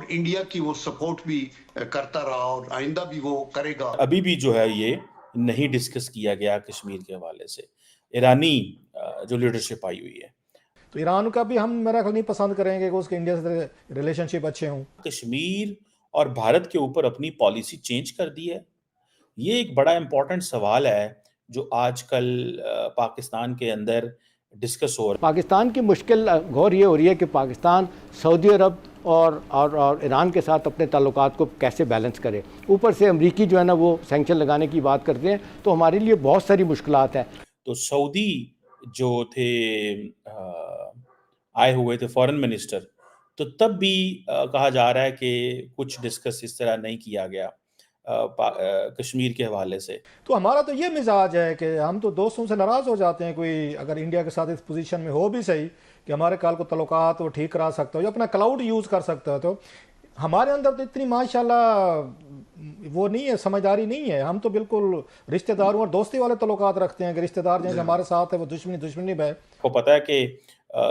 India की वो support भी करता रहा और आइंदा भी वो करेगा। अभी भी जो है ये नहीं डिस्कस किया गया कश्मीर के हवाले से, ईरानी जो लीडरशिप आई हुई है। तो ईरान का भी हम मेरा ख्याल नहीं पसंद करेंगे कि उसके इंडिया से रिलेशनशिप अच्छे हों। कश्मीर और भारत के ऊपर अपनी पॉलिसी चेंज कर दी है, ये एक बड़ा इंपॉर्टेंट सवाल है जो आजकल पाकिस्तान के अंदर डिस्कस हो रहा है। पाकिस्तान की मुश्किल गौर ये हो रही है कि पाकिस्तान सऊदी अरब और ईरान के साथ अपने ताल्लुकात को कैसे बैलेंस करे। ऊपर से अमरीकी जो है ना वो सैंक्शन लगाने की बात करते हैं, तो हमारे लिए बहुत सारी मुश्किलात है। तो सऊदी जो थे आए हुए थे फॉरेन मिनिस्टर, तो तब भी कहा जा रहा है कि कुछ डिस्कस इस तरह नहीं किया गया कश्मीर के हवाले से। तो हमारा तो ये मिजाज है कि हम तो दोस्तों से नाराज़ हो जाते हैं, कोई अगर इंडिया के साथ इस पोजीशन में हो भी सही कि हमारे काल को तल्लुकात वो ठीक करा सकता हो या अपना क्लाउड यूज़ कर सकता हो, तो हमारे अंदर तो इतनी माशाल्लाह वो नहीं है, समझदारी नहीं है। हम तो बिल्कुल रिश्तेदारों और दोस्ती वाले तल्लुकात रखते हैं कि रिश्तेदार जैसे हमारे साथ है वो दुश्मनी भाई। को पता है कि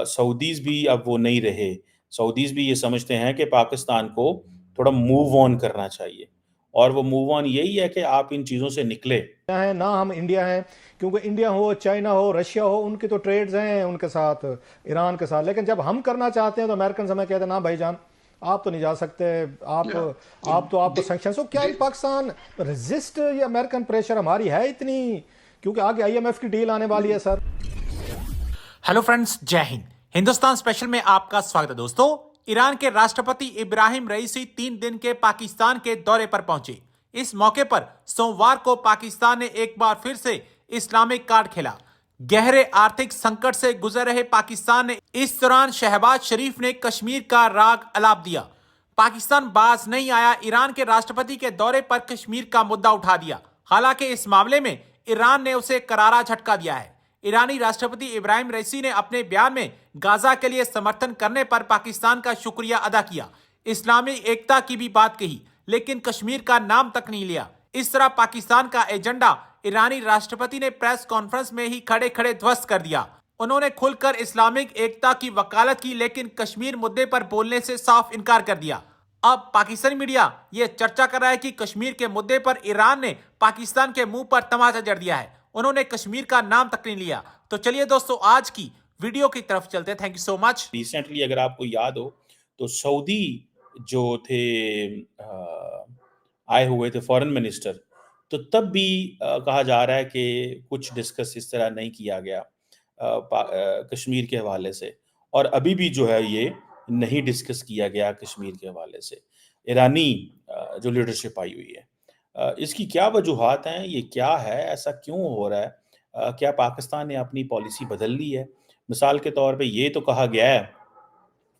सऊदीज भी अब वो नहीं रहे, सऊदीज भी ये समझते हैं कि पाकिस्तान को थोड़ा मूव ऑन करना चाहिए, और वो मूव ऑन यही है कि आप इन चीज़ों से निकले है ना। हम इंडिया हैं, क्योंकि इंडिया हो, चाइना हो, रशिया हो, उनके तो ट्रेड्स हैं उनके साथ, ईरान के साथ। लेकिन जब हम करना चाहते हैं तो अमेरिकन हमें कहते हैं ना भाईजान आप तो नहीं जा सकते, आप तो सैंक्शन। सो क्या पाकिस्तान रेजिस्ट या अमेरिकन प्रेशर हमारी है इतनी, क्योंकि आगे IMF की डील आने वाली है सर। हेलो फ्रेंड्स, जय हिंद। हिंदुस्तान स्पेशल में आपका स्वागत है। दोस्तों, ईरान के राष्ट्रपति इब्राहिम रईसी 3 दिन के पाकिस्तान के दौरे पर पहुंचे। इस मौके पर सोमवार को पाकिस्तान ने एक बार फिर से इस्लामिक कार्ड खेला। गहरे आर्थिक संकट से गुजर रहे पाकिस्तान ने इस दौरान शहबाज शरीफ ने कश्मीर का राग अलाप दिया। पाकिस्तान बाज नहीं आया, ईरान के राष्ट्रपति के दौरे पर कश्मीर का मुद्दा उठा दिया। हालांकि इस मामले में ईरान ने उसे करारा झटका दिया है। ईरानी राष्ट्रपति इब्राहिम रईसी ने अपने बयान में गाजा के लिए समर्थन करने पर पाकिस्तान का शुक्रिया अदा किया, इस्लामी एकता की भी बात कही, लेकिन कश्मीर का नाम तक नहीं लिया। इस तरह पाकिस्तान का एजेंडा ईरानी राष्ट्रपति ने प्रेस कॉन्फ्रेंस में ही खड़े खड़े ध्वस्त कर दिया। उन्होंने खुलकर इस्लामिक एकता की वकालत की, लेकिन कश्मीर मुद्दे पर बोलने से साफ इनकार कर दिया। अब पाकिस्तानी मीडिया ये चर्चा कर रहा है कि कश्मीर के मुद्दे पर ईरान ने पाकिस्तान के मुंह पर तमाचा जड़ दिया है, उन्होंने कश्मीर का नाम तक नहीं लिया। तो चलिए दोस्तों, आज की वीडियो की तरफ चलते हैं। Thank you so much. Recently अगर आपको याद हो तो सऊदी जो थे आए हुए थे फॉरेन मिनिस्टर, तो तब भी कहा जा रहा है कि कुछ डिस्कस इस तरह नहीं किया गया कश्मीर के हवाले से, और अभी भी जो है ये नहीं डिस्कस किया गया कश्मीर के हवाले से, ईरानी जो लीडरशिप आई हुई है। इसकी क्या वजूहात हैं, ये क्या है, ऐसा क्यों हो रहा है? क्या पाकिस्तान ने अपनी पॉलिसी बदल ली है? मिसाल के तौर पे ये तो कहा गया है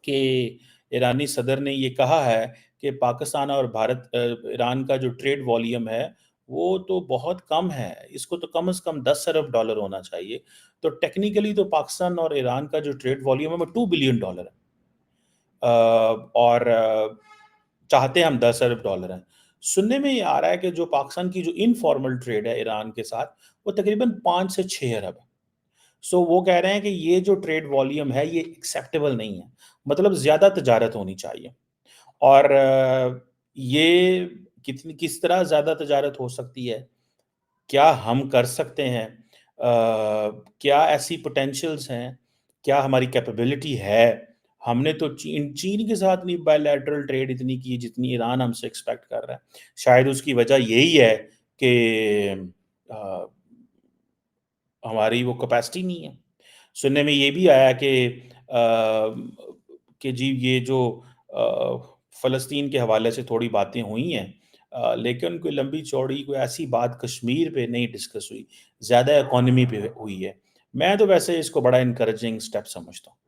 कि ईरानी सदर ने ये कहा है कि पाकिस्तान और भारत ईरान का जो ट्रेड वॉल्यूम है वो तो बहुत कम है, इसको तो कम से कम 10 अरब डॉलर होना चाहिए। तो टेक्निकली तो पाकिस्तान और ईरान का जो ट्रेड वॉल्यूम है वो $2 बिलियन है, और चाहते हम 10 अरब डॉलर हैं। सुनने में ये आ रहा है कि जो पाकिस्तान की जो इनफॉर्मल ट्रेड है ईरान के साथ वो तकरीबन 5 से 6 अरब है। सो वो कह रहे हैं कि ये जो ट्रेड वॉल्यूम है ये एक्सेप्टेबल नहीं है, मतलब ज़्यादा तजारत होनी चाहिए। और ये किस तरह ज़्यादा तजारत हो सकती है, क्या हम कर सकते हैं, क्या ऐसी पोटेंशियल्स हैं, क्या हमारी कैपेबिलिटी है? हमने तो चीन के साथ नहीं बायलैटरल ट्रेड इतनी की जितनी ईरान हमसे एक्सपेक्ट कर रहा है। शायद उसकी वजह यही है कि हमारी वो कैपेसिटी नहीं है। सुनने में ये भी आया कि जी ये जो फ़लस्तीन के हवाले से थोड़ी बातें हुई हैं, लेकिन कोई लंबी चौड़ी कोई ऐसी बात कश्मीर पे नहीं डिस्कस हुई, ज़्यादा इकोनॉमी पे हुई है। मैं तो वैसे इसको बड़ा इनकरेजिंग स्टेप समझता हूँ।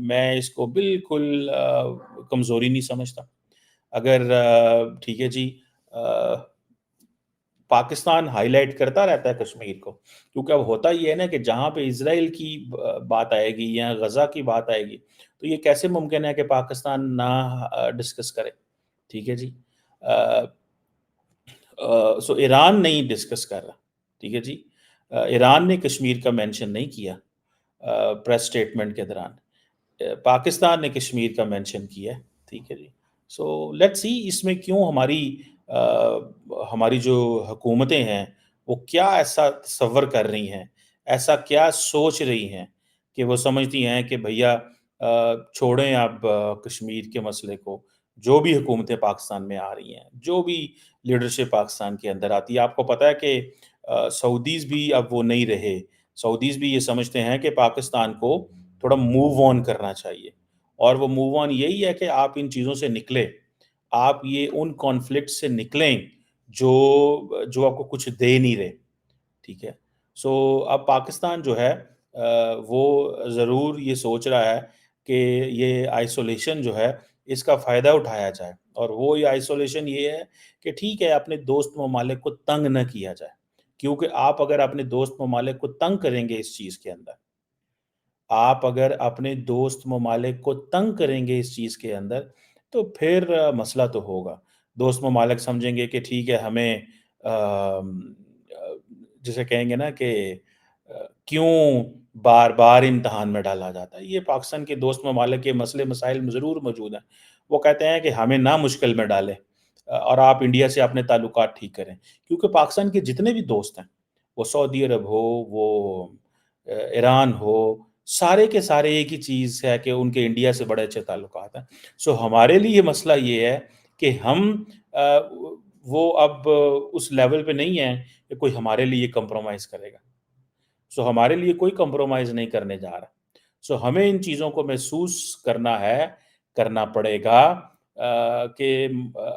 मैं इसको बिल्कुल कमज़ोरी नहीं समझता। अगर ठीक है जी, पाकिस्तान हाईलाइट करता रहता है कश्मीर को, क्योंकि अब होता ये है ना कि जहाँ पे इजराइल की बात आएगी या गज़ा की बात आएगी तो ये कैसे मुमकिन है कि पाकिस्तान ना डिस्कस करे। ठीक है जी, सो ईरान नहीं डिस्कस कर रहा। ठीक है जी, ईरान ने कश्मीर का मेंशन नहीं किया प्रेस स्टेटमेंट के दौरान, पाकिस्तान ने कश्मीर का मेंशन किया। ठीक है जी। सो लेट्स सी इसमें क्यों हमारी जो हुकूमतें हैं वो क्या ऐसा तसव्वुर कर रही हैं, ऐसा क्या सोच रही हैं कि वो समझती हैं कि भैया छोड़ें आप कश्मीर के मसले को। जो भी हुकूमतें पाकिस्तान में आ रही हैं, जो भी लीडरशिप पाकिस्तान के अंदर आती है, आपको पता है कि सऊदीज़ भी अब वो नहीं रहे। सऊदीज़ भी ये समझते हैं कि पाकिस्तान को थोड़ा मूव ऑन करना चाहिए, और वो मूव ऑन यही है कि आप इन चीज़ों से निकलें। आप ये उन कॉन्फ्लिक्ट से निकलें जो आपको कुछ दे नहीं रहे, ठीक है? सो अब पाकिस्तान जो है वो ज़रूर ये सोच रहा है कि ये आइसोलेशन जो है इसका फ़ायदा उठाया जाए, और वो ये आइसोलेशन ये है कि ठीक है अपने दोस्त ममालिक को तंग न किया जाए, क्योंकि आप अगर अपने दोस्त ममालिक को तंग करेंगे इस चीज़ के अंदर, आप अगर अपने दोस्त ममालिक को तंग करेंगे इस चीज़ के अंदर, तो फिर मसला तो होगा। दोस्त ममालिक समझेंगे कि ठीक है हमें जिसे कहेंगे ना कि क्यों बार-बार इम्तिहान में डाला जाता है। ये पाकिस्तान के दोस्त ममालिक के मसले मसाइल में ज़रूर मौजूद हैं। वो कहते हैं कि हमें ना मुश्किल में डालें, और आप इंडिया से अपने ताल्लुकात ठीक करें। क्योंकि पाकिस्तान के जितने भी दोस्त हैं, वो सऊदी अरब हो, वो ईरान हो, सारे के सारे एक ही चीज़ है कि उनके इंडिया से बड़े अच्छे ताल्लुकात हैं। सो हमारे लिए मसला ये है कि हम वो अब उस लेवल पे नहीं हैं कि कोई हमारे लिए कॉम्प्रोमाइज़ करेगा। सो हमारे लिए कोई कॉम्प्रोमाइज़ नहीं करने जा रहा। सो हमें इन चीज़ों को महसूस करना है, करना पड़ेगा कि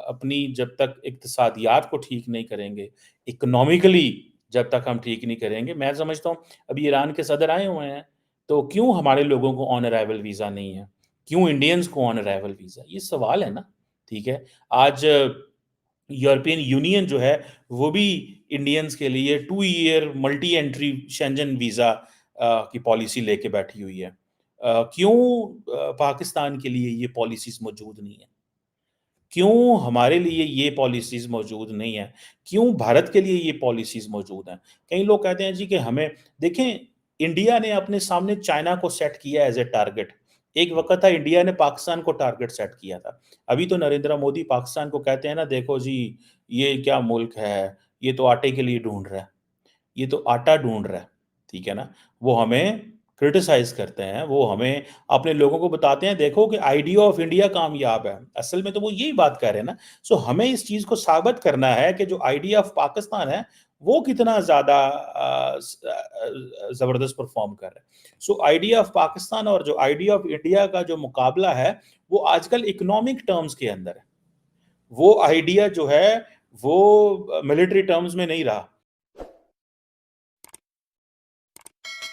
अपनी जब तक इक्तिसादियात को ठीक नहीं करेंगे, इकोनॉमिकली जब तक हम ठीक नहीं करेंगे, मैं समझता हूँ अभी ईरान के सदर आए हुए हैं, तो क्यों हमारे लोगों को ऑन अराइवल वीज़ा नहीं है? क्यों इंडियंस को ऑन अराइवल वीज़ा? ये सवाल है ना, ठीक है? आज यूरोपियन यूनियन जो है, वो भी इंडियंस के लिए 2 year multi entry Shenzhen visa की पॉलिसी लेके बैठी हुई है। क्यों पाकिस्तान के लिए ये पॉलिसीज़ मौजूद नहीं है? क्यों हमारे लिए ये पॉलिसीज़ मौजूद नहीं है? क्यों भारत के लिए ये पॉलिसीज़ मौजूद हैं? कई लोग कहते हैं जी कि हमें देखें, इंडिया ने अपने सामने चाइना को सेट किया एज़ अ टारगेट। एक वक़्त था इंडिया ने पाकिस्तान को टारगेट सेट किया था। अभी तो नरेंद्र मोदी पाकिस्तान को कहते हैं ना, देखो जी, ये क्या मुल्क है, ये तो आटे के लिए ढूँढ रहा है। ये तो आटा ढूँढ रहा है, ठीक है ना? वो हमें क्रिटिसाइज़ करते हैं, वो हमें अपने लोगों को बताते हैं देखो कि आइडिया ऑफ इंडिया कामयाब है। असल में तो वो यही बात कर रहे हैं ना। सो हमें इस चीज़ को साबित करना है कि जो आइडिया ऑफ पाकिस्तान है, वो कितना ज़्यादा ज़बरदस्त परफ़ॉर्म कर रहा है। सो आइडिया ऑफ पाकिस्तान और जो आइडिया ऑफ इंडिया का जो मुकाबला है, वो आजकल इकोनॉमिक टर्म्स के अंदर है। वो आइडिया जो है, वो मिलिट्री टर्म्स में नहीं रहा।